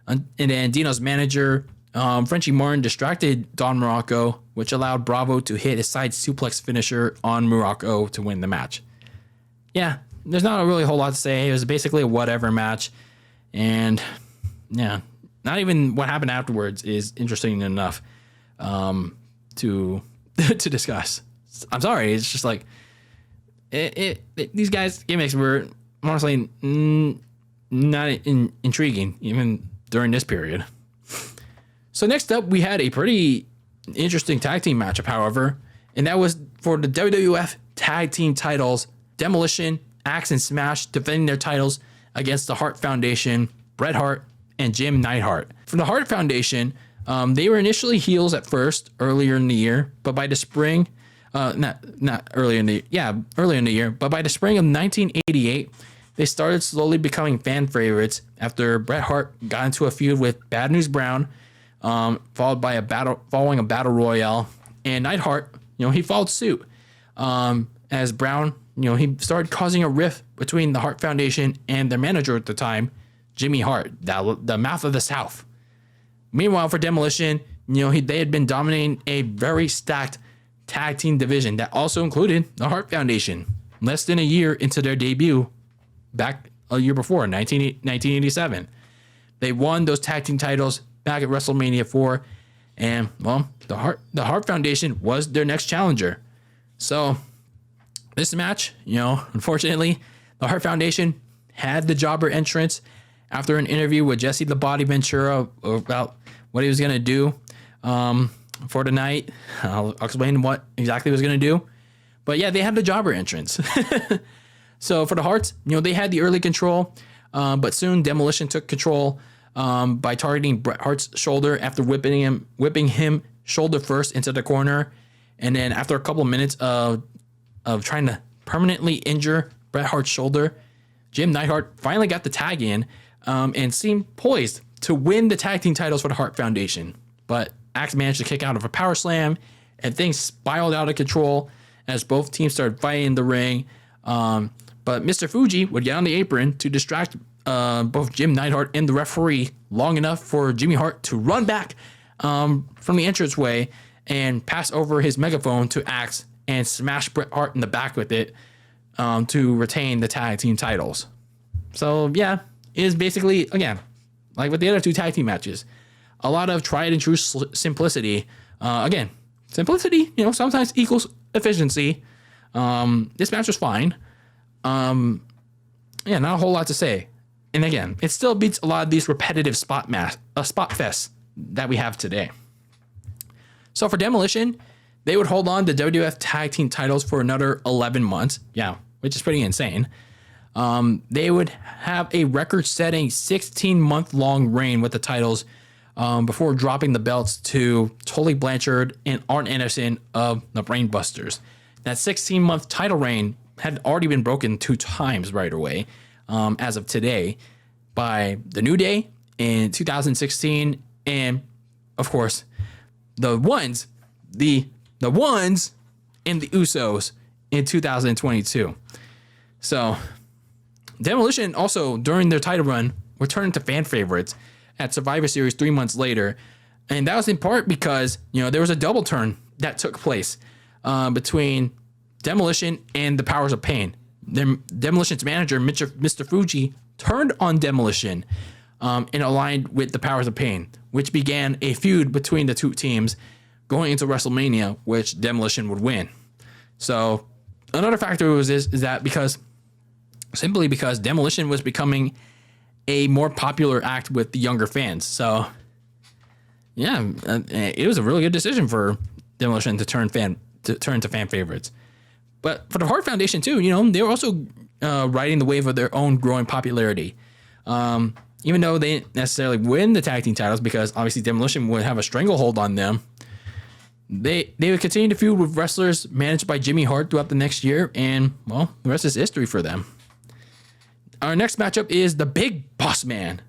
A: And then Dino's manager, Frenchie Martin, distracted Don Morocco, which allowed Bravo to hit his side suplex finisher on Morocco to win the match. Yeah, there's not really a whole lot to say. It was basically a whatever match. And yeah, not even what happened afterwards is interesting enough to discuss. I'm sorry. It's just like these guys' gimmicks were honestly not intriguing even during this period. So next up, we had a pretty interesting tag team matchup, however, and that was for the WWF tag team titles. Demolition, Axe, and Smash defending their titles against the Hart Foundation, Bret Hart, and Jim Neidhart. For the Hart Foundation, they were initially heels at first, earlier in the year, but by the spring, earlier in the year, but by the spring of 1988, they started slowly becoming fan favorites after Bret Hart got into a feud with Bad News Brown, following a battle royale, and Neidhart, you know, he followed suit, as Brown, you know, he started causing a rift between the Hart Foundation and their manager at the time, Jimmy Hart, the mouth of the South. Meanwhile, for Demolition, you know, they had been dominating a very stacked tag team division that also included the Hart Foundation. Less than a year into their debut, back a year before, 1987, they won those tag team titles back at WrestleMania 4, and well, the Hart Foundation was their next challenger. So this match, you know, unfortunately, the Hart Foundation had the jobber entrance after an interview with Jesse the Body Ventura about what he was going to do for the night. I'll explain what exactly he was going to do. But yeah, they had the jobber entrance. So for the Harts, you know, they had the early control, but soon Demolition took control by targeting Bret Hart's shoulder after whipping him shoulder first into the corner. And then after a couple of minutes of trying to permanently injure Bret Hart's shoulder, Jim Neidhart finally got the tag in and seemed poised to win the tag team titles for the Hart Foundation. But Axe managed to kick out of a power slam, and things spiraled out of control as both teams started fighting in the ring. But Mr. Fuji would get on the apron to distract both Jim Neidhart and the referee long enough for Jimmy Hart to run back from the entranceway and pass over his megaphone to Axe and smash Bret Hart in the back with it to retain the tag team titles. So yeah, it is basically, again, like with the other two tag team matches, a lot of tried and true simplicity. Again, simplicity, you know, sometimes equals efficiency. This match was fine. Yeah, not a whole lot to say. And again, it still beats a lot of these repetitive spot fests that we have today. So for Demolition, they would hold on to WWF tag team titles for another 11 months. Yeah, which is pretty insane. They would have a record-setting 16-month-long reign with the titles before dropping the belts to Tully Blanchard and Arn Anderson of the Brainbusters. That 16-month title reign had already been broken 2 times right away, as of today, by The New Day in 2016, and of course, the ones and the Usos in 2022. So Demolition also, during their title run, were turned into fan favorites at Survivor Series 3 months later. And that was in part because, there was a double turn that took place between Demolition and the Powers of Pain. Demolition's manager, Mr. Fuji, turned on Demolition and aligned with the Powers of Pain, which began a feud between the two teams going into WrestleMania, which Demolition would win. So another factor is that because Demolition was becoming a more popular act with the younger fans. So yeah, it was a really good decision for Demolition to turn to fan favorites. But for the Hart Foundation too, they were also riding the wave of their own growing popularity. Even though they didn't necessarily win the tag team titles, because obviously Demolition would have a stranglehold on them, they would continue to feud with wrestlers managed by Jimmy Hart throughout the next year, and well, the rest is history for them. Our next matchup is the Big Boss Man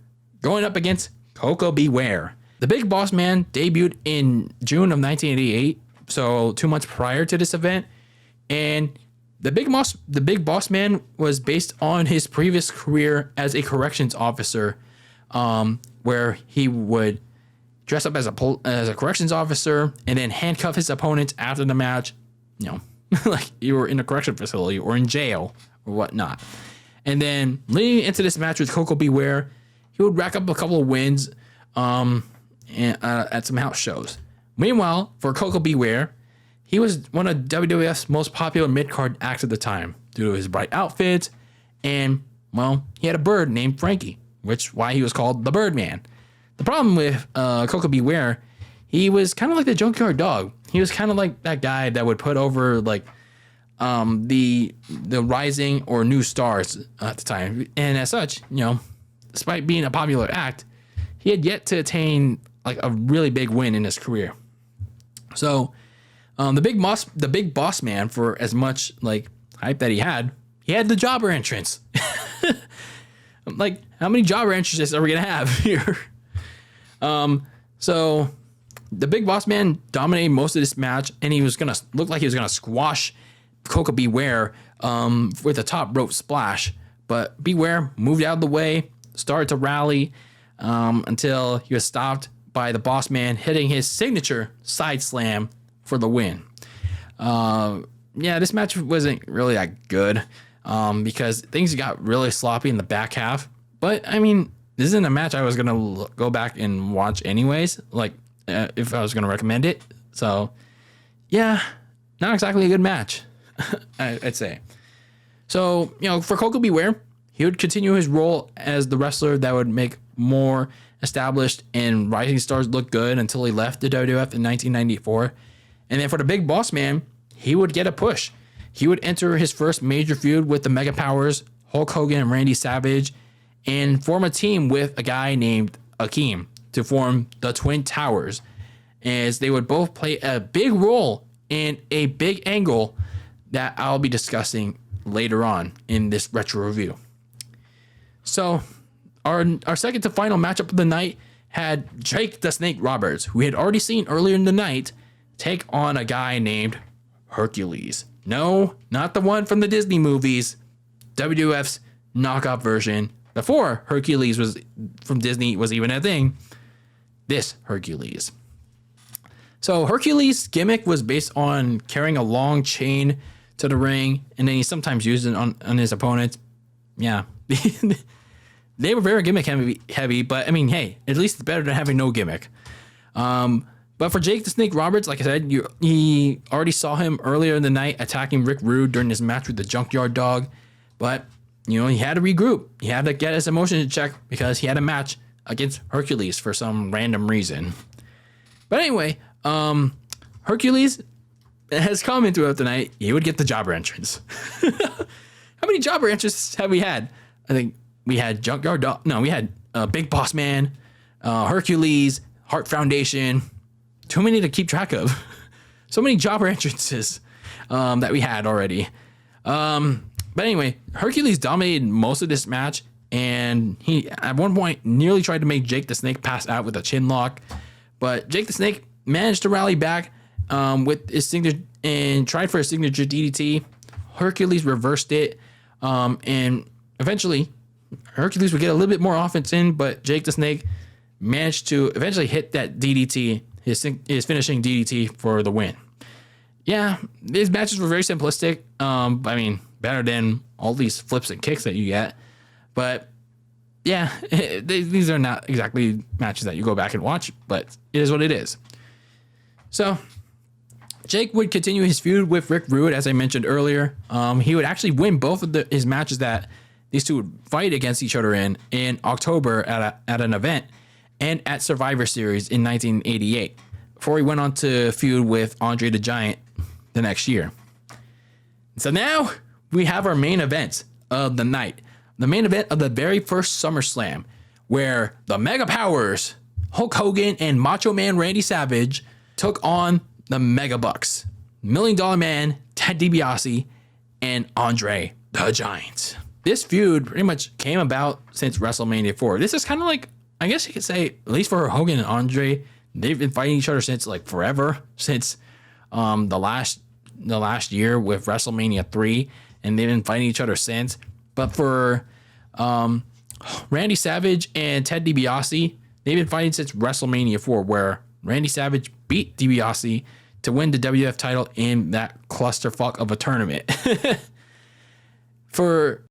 A: going up against Coco Beware. The Big Boss Man debuted in June of 1988, so 2 months prior to this event, and the Big Boss Man was based on his previous career as a corrections officer, where he would dress up as a corrections officer and then handcuff his opponents after the match, like you were in a correction facility or in jail or whatnot. And then leading into this match with Coco Beware, he would rack up a couple of wins at some house shows. Meanwhile, for Coco Beware, he was one of WWF's most popular mid-card acts at the time due to his bright outfits, and, well, he had a bird named Frankie, why he was called the Birdman. The problem with Coco Beware, he was kind of like the Junkyard Dog. He was kind of like that guy that would put over, like, the rising or new stars at the time. And as such, despite being a popular act, he had yet to attain, like, a really big win in his career. So the Big Boss Man, for as much like hype that he had the jobber entrance. Like, how many jobber entrances are we gonna have here? So the Big Boss Man dominated most of this match, and he was gonna look like he was gonna squash Coco Beware with a top rope splash, but Beware moved out of the way, started to rally until he was stopped by the Boss Man hitting his signature side slam for the win. This match wasn't really that good because things got really sloppy in the back half. But, I mean, this isn't a match I was going to go back and watch anyways, like, if I was going to recommend it. So, yeah, not exactly a good match, I'd say. So, for Coco Beware, he would continue his role as the wrestler that would make more established and rising stars look good until he left the WWF in 1994. And then for the Big Boss Man, he would get a push. He would enter his first major feud with the Mega Powers, Hulk Hogan and Randy Savage, and form a team with a guy named Akeem to form the Twin Towers, as they would both play a big role in a big angle that I'll be discussing later on in this retro review. So our second to final matchup of the night had Jake the Snake Roberts, who we had already seen earlier in the night, take on a guy named Hercules. No, not the one from the Disney movies, WWF's knockoff version before Hercules was from Disney was even a thing. This Hercules. So Hercules' gimmick was based on carrying a long chain to the ring, and then he sometimes used it on his opponents. Yeah. They were very gimmick heavy, but I mean, hey, at least it's better than having no gimmick. But for Jake the Snake Roberts, like I said, he already saw him earlier in the night attacking Rick Rude during his match with the Junkyard Dog. But, he had to regroup. He had to get his emotions in check because he had a match against Hercules for some random reason. But anyway, Hercules has commented throughout the night he would get the jobber entrance. How many jobber entrances have we had? I think we had Junkyard Dog. No, we had Big Boss Man, Hercules, Hart Foundation. Too many to keep track of. So many jobber entrances that we had already. But anyway, Hercules dominated most of this match, and he at one point nearly tried to make Jake the Snake pass out with a chin lock, but Jake the Snake managed to rally back with his signature and tried for a signature DDT. Hercules reversed it, And eventually, Hercules would get a little bit more offense in, but Jake the Snake managed to eventually hit that DDT, his finishing DDT for the win. Yeah, these matches were very simplistic. I mean, better than all these flips and kicks that you get. But yeah, these are not exactly matches that you go back and watch, but it is what it is. So Jake would continue his feud with Rick Rude, as I mentioned earlier. He would actually win both of his matches that these two would fight against each other in October at an event and at Survivor Series in 1988, before he went on to feud with Andre the Giant the next year. So now we have our main event of the night. The main event of the very first SummerSlam, where the Mega Powers, Hulk Hogan and Macho Man Randy Savage, took on the Mega Bucks, $1 Million Man, Ted DiBiase, and Andre the Giant. This feud pretty much came about since WrestleMania 4. This is kind of like, I guess you could say, at least for Hogan and Andre, they've been fighting each other since like forever, since the last year with WrestleMania 3, and they've been fighting each other since. But for Randy Savage and Ted DiBiase, they've been fighting since WrestleMania 4, where Randy Savage beat DiBiase to win the WWF title in that clusterfuck of a tournament. For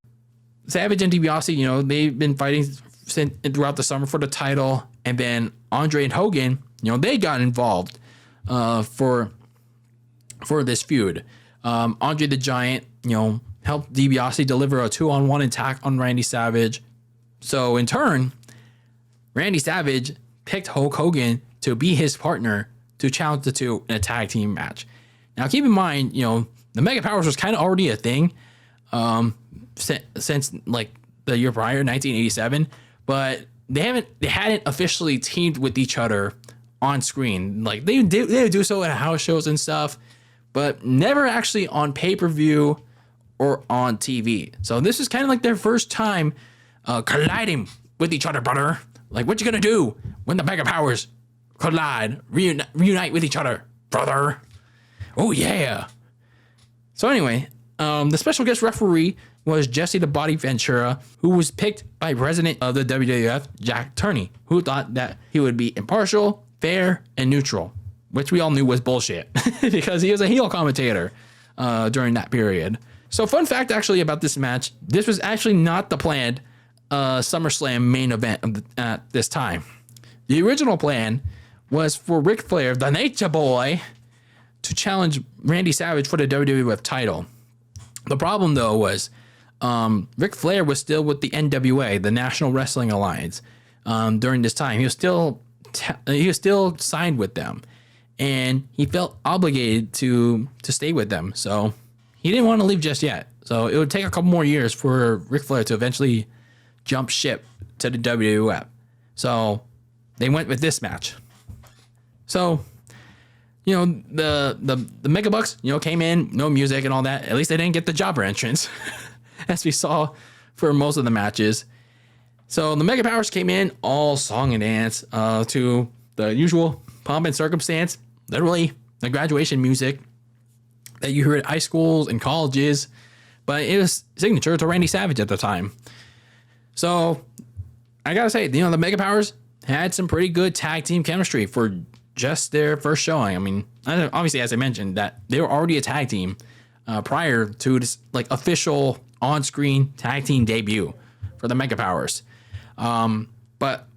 A: Savage and DiBiase, they've been fighting throughout the summer for the title, and then Andre and Hogan, they got involved for this feud. Andre the Giant, helped DiBiase deliver a 2-on-1 attack on Randy Savage. So in turn, Randy Savage picked Hulk Hogan to be his partner to challenge the two in a tag team match. Now keep in mind, the Mega Powers was kind of already a thing since like the year prior, 1987, but they hadn't officially teamed with each other on screen. Like they would do so at house shows and stuff, but never actually on pay-per-view or on TV. So this is kind of like their first time colliding with each other, brother. Like, what you gonna do when the Mega Powers collide, reunite with each other, brother? Oh yeah. So anyway, the special guest referee was Jesse the Body Ventura, who was picked by president of the WWF, Jack Tunney, who thought that he would be impartial, fair, and neutral, which we all knew was bullshit because he was a heel commentator during that period. So fun fact actually about this match, this was actually not the planned SummerSlam main event at this time. The original plan was for Ric Flair, the Nature Boy, to challenge Randy Savage for the WWF title. The problem though was Ric Flair was still with the NWA, the National Wrestling Alliance, during this time. He was still signed with them, and he felt obligated to stay with them. So he didn't want to leave just yet. So it would take a couple more years for Ric Flair to eventually jump ship to the WWF. So they went with this match. So, the Mega Bucks, came in, no music and all that. At least they didn't get the jobber entrance, as we saw for most of the matches. So the Mega Powers came in all song and dance to the usual pomp and circumstance, literally the graduation music that you hear at high schools and colleges, but it was signature to Randy Savage at the time. So I gotta say, the Mega Powers had some pretty good tag team chemistry for just their first showing. I mean, obviously, as I mentioned, that they were already a tag team prior to this like official on-screen tag team debut for the Mega Powers. But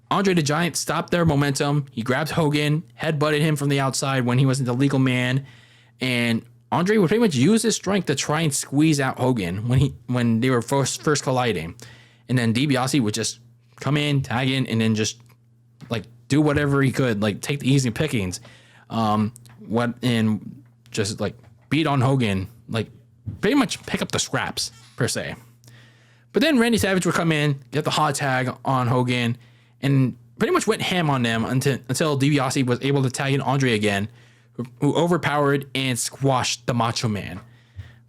A: Andre the Giant stopped their momentum. He grabbed Hogan, headbutted him from the outside when he wasn't the legal man, and Andre would pretty much use his strength to try and squeeze out Hogan when they were first colliding. And then DiBiase would just come in, tag in, and then just like do whatever he could, like take the easy pickings, and just like beat on Hogan, like pretty much pick up the scraps per se. But then Randy Savage would come in, get the hot tag on Hogan, and pretty much went ham on them until DiBiase was able to tag in Andre again, who overpowered and squashed the Macho Man.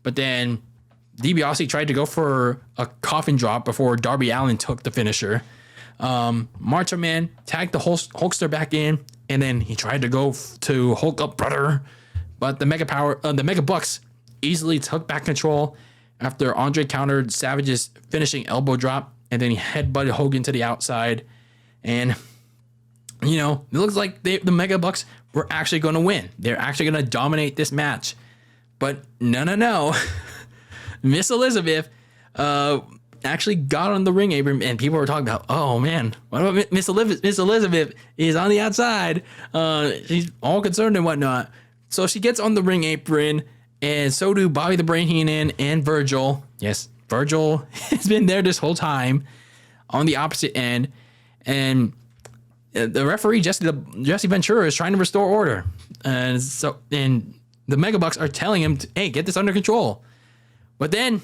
A: But then DiBiase tried to go for a coffin drop before Darby Allin took the finisher. Macho Man tagged the Hulkster back in, and then he tried to go to Hulk up, brother. But the Mega Bucks easily took back control after Andre countered Savage's finishing elbow drop, and then he headbutted Hogan to the outside. And, you know, it looks like the Mega Bucks were actually going to win. They're actually going to dominate this match. But no. Miss Elizabeth actually got on the ring apron, and people were talking about, oh, man, what about Miss Elizabeth? Miss Elizabeth is on the outside. She's all concerned and whatnot. So she gets on the ring apron, and so do Bobby the Brain Heenan and Virgil. Yes, Virgil has been there this whole time on the opposite end. And the referee, Jesse Ventura, is trying to restore order. And the Mega Bucks are telling him, hey, get this under control. But then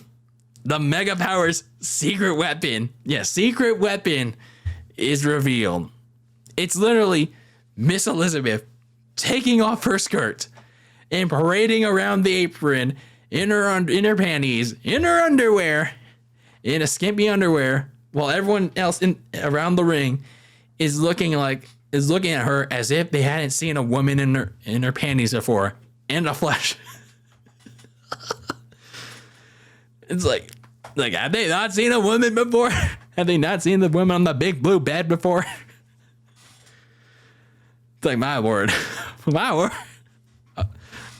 A: the Mega Powers' secret weapon, secret weapon is revealed. It's literally Miss Elizabeth taking off her skirt and parading around the apron in her panties, in her underwear, in a skimpy underwear, while everyone else around the ring is looking at her as if they hadn't seen a woman in her panties before, in the flesh. It's like, have they not seen a woman before? Have they not seen the woman on the big blue bed before? It's like, my word.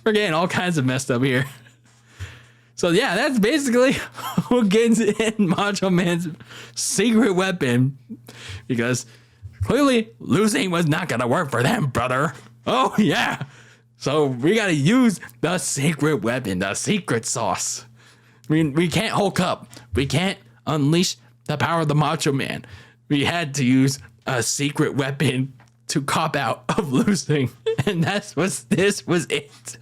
A: We're getting all kinds of messed up here. So yeah, that's basically Hogan's and Macho Man's secret weapon. Because clearly losing was not going to work for them, brother. Oh yeah. So we got to use the secret weapon, the secret sauce. We can't Hulk up. We can't unleash the power of the Macho Man. We had to use a secret weapon to cop out of losing. And this was it.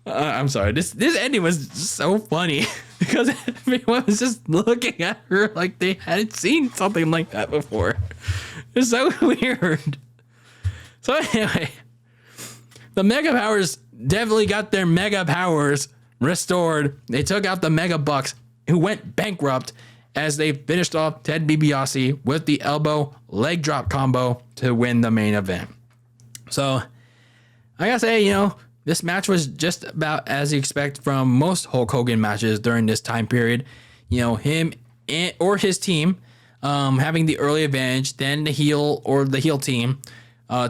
A: I'm sorry. This ending was so funny because everyone was just looking at her like they hadn't seen something like that before. It's so weird. So anyway, the Mega Powers definitely got their Mega Powers restored. They took out the Mega Bucks, who went bankrupt as they finished off Ted DiBiase with the elbow leg drop combo to win the main event. So I gotta say, this match was just about as you expect from most Hulk Hogan matches during this time period. Him or his team having the early advantage, then the heel team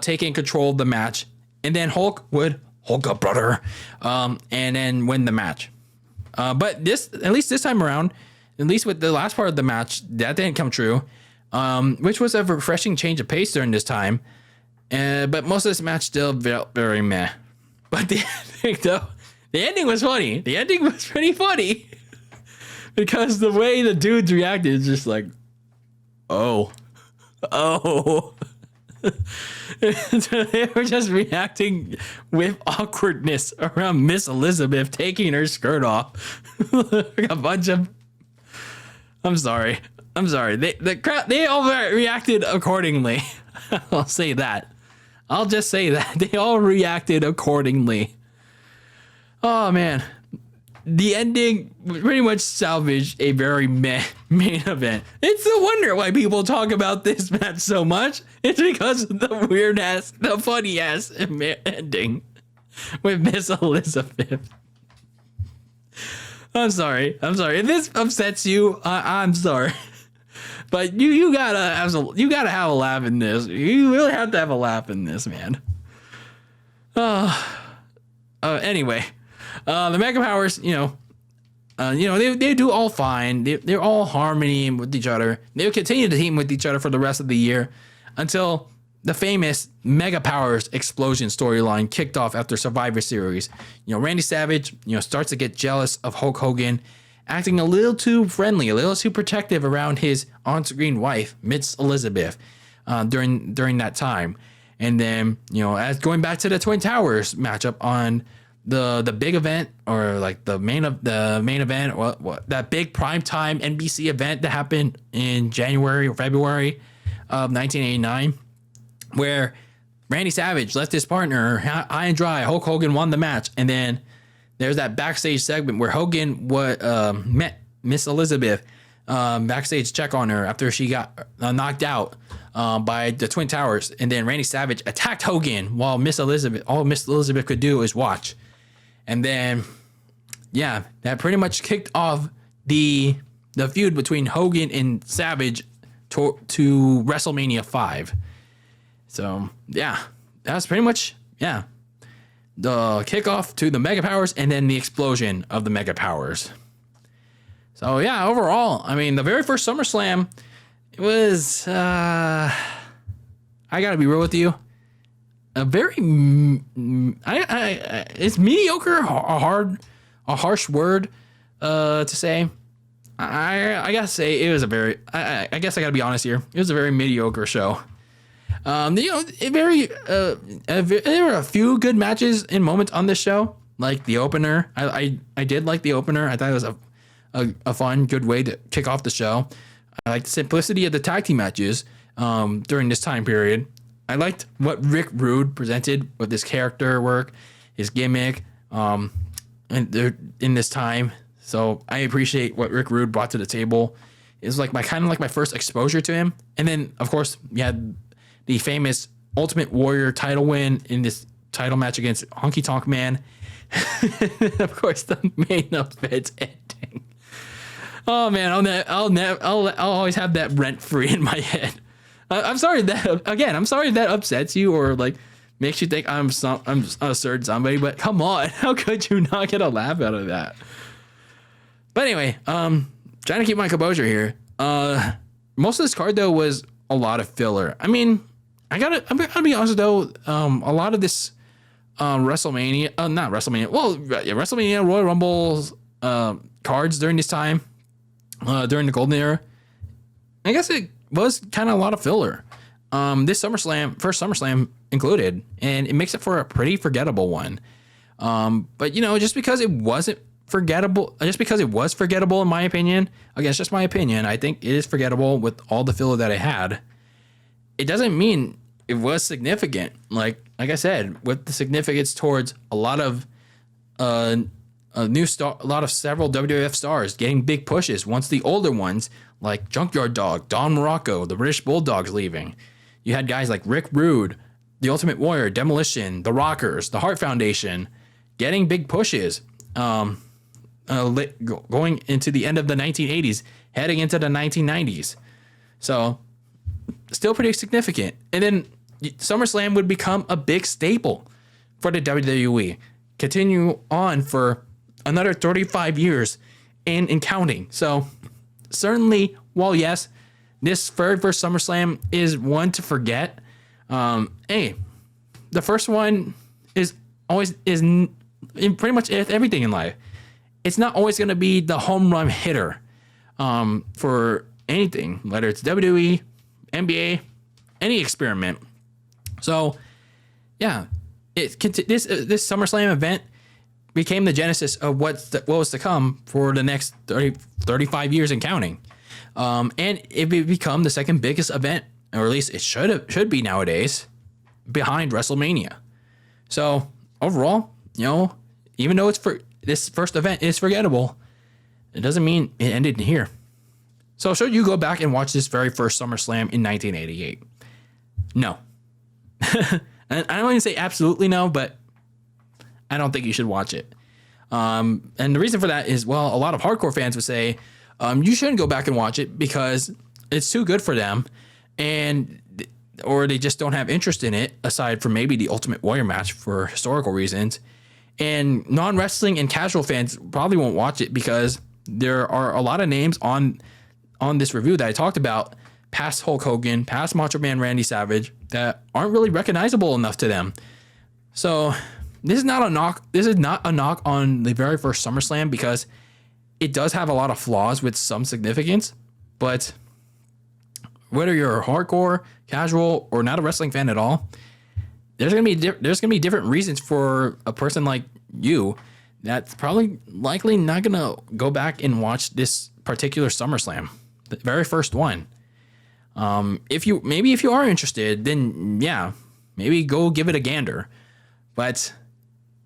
A: taking control of the match, and then Hulk would Hulk up, brother, and then win the match. But at least this time around, at least with the last part of the match, that didn't come true, which was a refreshing change of pace during this time. But most of this match still felt very meh. But the ending was funny. The ending was pretty funny because the way the dudes reacted is just like, oh. They were just reacting with awkwardness around Miss Elizabeth taking her skirt off. Like a bunch of. I'm sorry. The crowd, they all reacted accordingly. I'll say that. I'll just say that they all reacted accordingly. Oh man, the ending pretty much salvaged a very meh main event. It's no wonder why people talk about this match so much. It's because of the funny ass ending with Miss Elizabeth. I'm sorry. If this upsets you, I'm sorry. But you gotta have a laugh in this. You really have to have a laugh in this, man. Anyway, the Mega Powers, they do all fine. They're all harmony with each other. They'll continue to team with each other for the rest of the year until the famous Mega Powers explosion storyline kicked off after Survivor Series. Randy Savage, starts to get jealous of Hulk Hogan, acting a little too friendly, a little too protective around his on-screen wife, Miss Elizabeth, during that time. And then, as going back to the Twin Towers matchup on the big event, or like the main event, what that big primetime NBC event that happened in January or February of 1989, where Randy Savage left his partner high and dry. Hulk Hogan won the match, and then there's that backstage segment where Hogan met Miss Elizabeth backstage, check on her after she got knocked out by the Twin Towers, and then Randy Savage attacked Hogan while all Miss Elizabeth could do is watch. And then that pretty much kicked off the feud between Hogan and Savage to WrestleMania 5. So, yeah, that's pretty much, the kickoff to the Mega Powers and then the explosion of the Mega Powers. So, yeah, overall, I mean, the very first SummerSlam, it was, I gotta be real with you, a very, it's mediocre, a harsh word to say. I gotta say it was a very, I guess I gotta be honest here, it was a very mediocre show. There were a few good matches and moments on this show, like the opener. I did like the opener. I thought it was a fun, good way to kick off the show. I liked the simplicity of the tag team matches during this time period. I liked what Rick Rude presented with his character work, his gimmick, and in this time. So I appreciate what Rick Rude brought to the table. It was like my first exposure to him. And then, of course, you had the famous Ultimate Warrior title win in this title match against Honky Tonk Man. Of course, the main event ending. Oh man, I'll always have that rent free in my head. I'm sorry that upsets you or like makes you think I'm a certain somebody. But come on, how could you not get a laugh out of that? But anyway, trying to keep my composure here. Most of this card though was a lot of filler. I mean, I'm gonna be honest though. A lot of this WrestleMania, Royal Rumbles cards during this time, during the Golden Era, I guess it was kind of a lot of filler. This first SummerSlam included, and it makes it for a pretty forgettable one. But just because it wasn't forgettable, in my opinion, again, it's just my opinion. I think it is forgettable with all the filler that it had. It doesn't mean it was significant. Like I said, with the significance towards a lot of several WWF stars getting big pushes once the older ones like Junkyard Dog, Don Morocco, the British Bulldogs leaving. You had guys like Rick Rude, the Ultimate Warrior, Demolition, the Rockers, the Hart Foundation getting big pushes. Going into the end of the 1980s, heading into the 1990s. So, still pretty significant. And then SummerSlam would become a big staple for the WWE. Continue on for another 35 years and counting. So, certainly, while yes, this very first SummerSlam is one to forget, the first one is in pretty much everything in life. It's not always going to be the home run hitter for anything, whether it's WWE, NBA, any experiment. So, yeah, this SummerSlam event became the genesis of what was to come for the next 35 years and counting. And it become the second biggest event, or at least it should be nowadays, behind WrestleMania. So, overall, even though this first event is forgettable, it doesn't mean it ended here. So should you go back and watch this very first SummerSlam in 1988? No. And I don't even say absolutely no, but I don't think you should watch it. And the reason for that is, well, a lot of hardcore fans would say, you shouldn't go back and watch it because it's too good for them, or they just don't have interest in it, aside from maybe the Ultimate Warrior match for historical reasons. And non-wrestling and casual fans probably won't watch it because there are a lot of names on this review that I talked about, past Hulk Hogan, past Macho Man Randy Savage, that aren't really recognizable enough to them. So this is not a knock. This is not a knock on the very first SummerSlam because it does have a lot of flaws with some significance. But whether you're hardcore, casual, or not a wrestling fan at all, there's gonna be different reasons for a person like you that's probably likely not gonna go back and watch this particular SummerSlam, the very first one. If you are interested, then yeah, maybe go give it a gander. But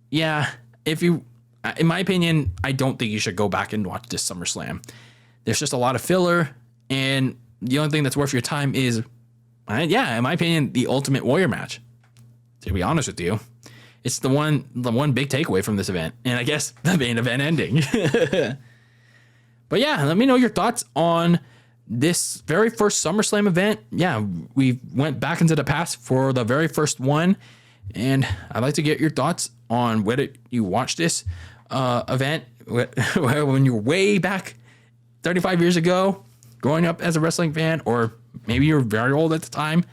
A: yeah, in my opinion, I don't think you should go back and watch this SummerSlam. There's just a lot of filler, and the only thing that's worth your time is, in my opinion, the Ultimate Warrior match. To be honest with you, it's the one big takeaway from this event, and I guess the main event ending. But yeah, let me know your thoughts on this very first SummerSlam event. Yeah, we went back into the past for the very first one, and I'd like to get your thoughts on whether you watched this event when you were way back 35 years ago, growing up as a wrestling fan, or maybe you were very old at the time,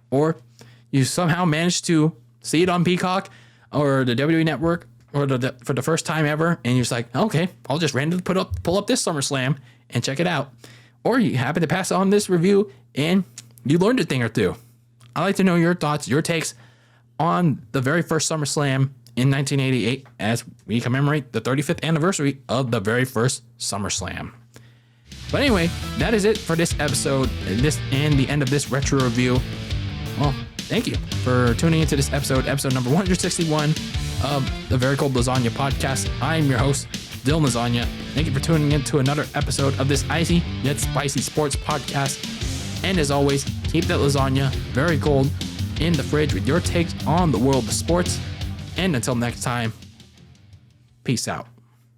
A: or you somehow managed to see it on Peacock or the WWE Network or for the first time ever, and you're just like, okay, I'll just randomly pull up this SummerSlam and check it out. Or you happen to pass on this review and you learned a thing or two. I'd like to know your thoughts, your takes on the very first SummerSlam in 1988 as we commemorate the 35th anniversary of the very first SummerSlam. But anyway, that is it for this episode, and the end of this retro review. Well, thank you for tuning into this episode number 161 of the Very Cold Lasagna podcast. I'm your host, DylanLasagna. Thank you for tuning in to another episode of this icy yet spicy sports podcast. And as always, keep that lasagna very cold in the fridge with your takes on the world of sports. And until next time, peace out.